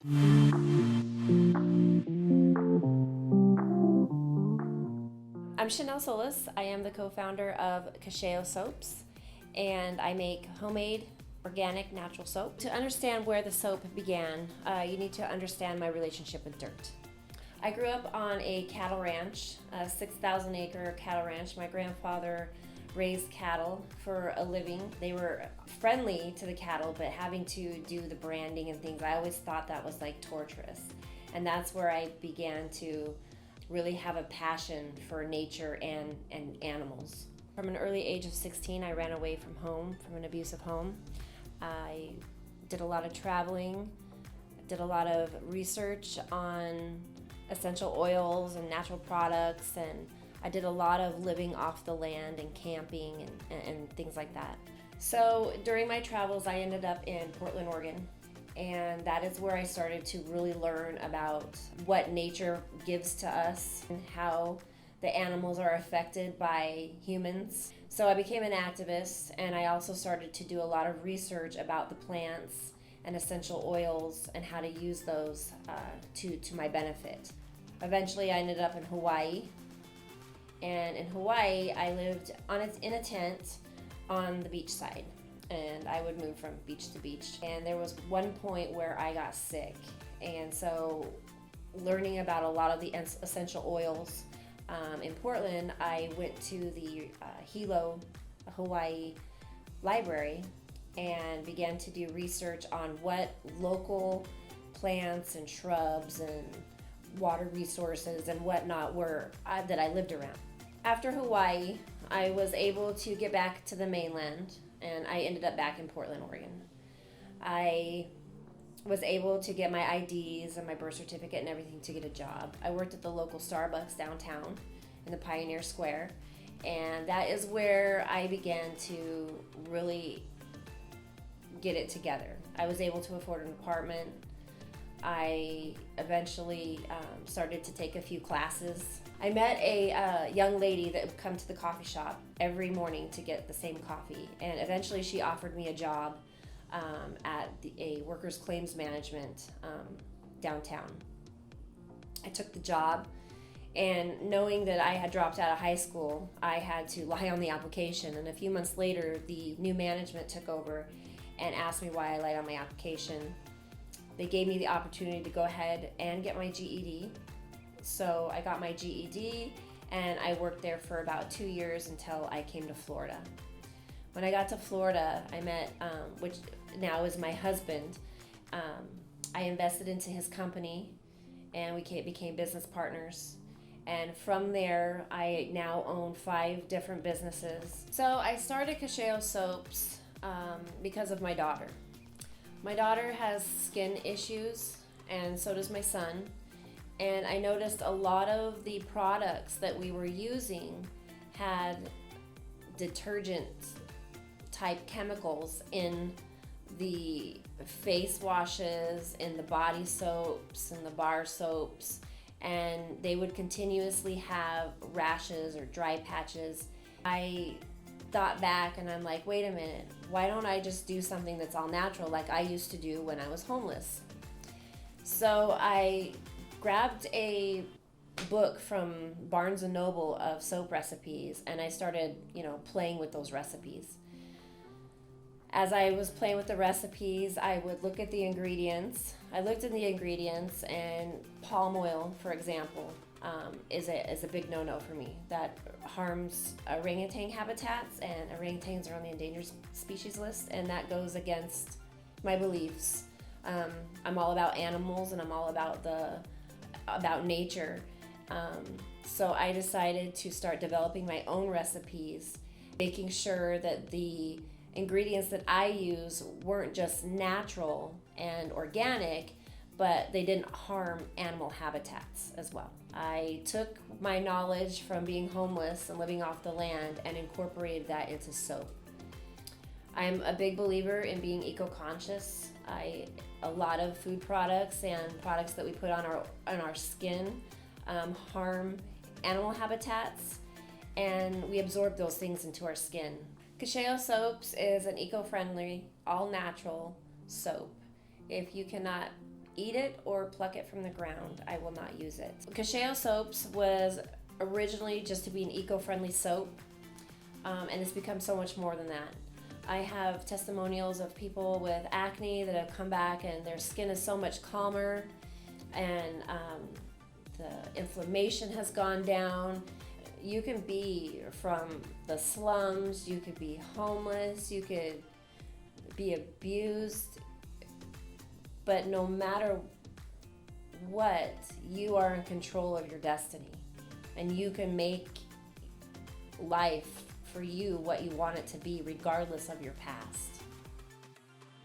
I'm Chanel Solis. I am the co-founder of Cosheao Soaps, and I make homemade, organic, natural soap. To understand where the soap began, you need to understand my relationship with dirt. I grew up on a cattle ranch, a 6,000 acre cattle ranch. My grandfather raised cattle for a living. They were friendly to the cattle, but having to do the branding and things, I always thought that was like torturous. And that's where I began to really have a passion for nature and animals. From an early age of 16, I ran away from home, from an abusive home. I did a lot of traveling, did a lot of research on essential oils and natural products, and I did a lot of living off the land and camping and things like that. So during my travels, I ended up in Portland, Oregon, and that is where I started to really learn about what nature gives to us and how the animals are affected by humans. So I became an activist, and I also started to do a lot of research about the plants and essential oils and how to use those to my benefit. Eventually I ended up in Hawaii, and in Hawaii I lived in a tent on the beach side, and I would move from beach to beach. And there was one point where I got sick, and so learning about a lot of the essential oils in Portland, I went to the Hilo, Hawaii library, and began to do research on what local plants and shrubs and water resources and whatnot were that I lived around. After Hawaii, I was able to get back to the mainland, and I ended up back in Portland, Oregon. I was able to get my IDs and my birth certificate and everything to get a job. I worked at the local Starbucks downtown in the Pioneer Square, and that is where I began to really get it together. I was able to afford an apartment. I eventually started to take a few classes. I met a young lady that would come to the coffee shop every morning to get the same coffee, and eventually she offered me a job at a workers' claims management downtown. I took the job, and knowing that I had dropped out of high school, I had to lie on the application, and a few months later the new management took over and asked me why I lied on my application. They gave me the opportunity to go ahead and get my GED. So I got my GED, and I worked there for about 2 years until I came to Florida. When I got to Florida, I met, which now is my husband. I invested into his company, and we became business partners. And from there, I now own 5 different businesses. So I started Cosheao Soaps because of my daughter. My daughter has skin issues, and so does my son. And I noticed a lot of the products that we were using had detergent type chemicals in the face washes, in the body soaps, in the bar soaps, and they would continuously have rashes or dry patches. I thought back and I'm like, wait a minute, why don't I just do something that's all natural like I used to do when I was homeless? So I grabbed a book from Barnes and Noble of soap recipes, and I started, playing with those recipes. As I was playing with the recipes, I would look at the ingredients. I looked at the ingredients, and palm oil, for example, is a big no-no for me. That harms orangutan habitats, and orangutans are on the endangered species list, and that goes against my beliefs. I'm all about animals, and I'm all about nature. So I decided to start developing my own recipes, making sure that the ingredients that I use weren't just natural and organic, but they didn't harm animal habitats as well. I took my knowledge from being homeless and living off the land and incorporated that into soap. I'm a big believer in being eco-conscious. A lot of food products and products that we put on our skin harm animal habitats, and we absorb those things into our skin. Cosheao Soaps is an eco-friendly, all-natural soap. If you cannot eat it or pluck it from the ground. I will not use it. Cosheao soaps was originally just to be an eco-friendly soap, and it's become so much more than that. I have testimonials of people with acne that have come back and their skin is so much calmer, and the inflammation has gone down. You can be from the slums, you could be homeless, you could be abused, but no matter what, you are in control of your destiny, and you can make life for you what you want it to be, regardless of your past.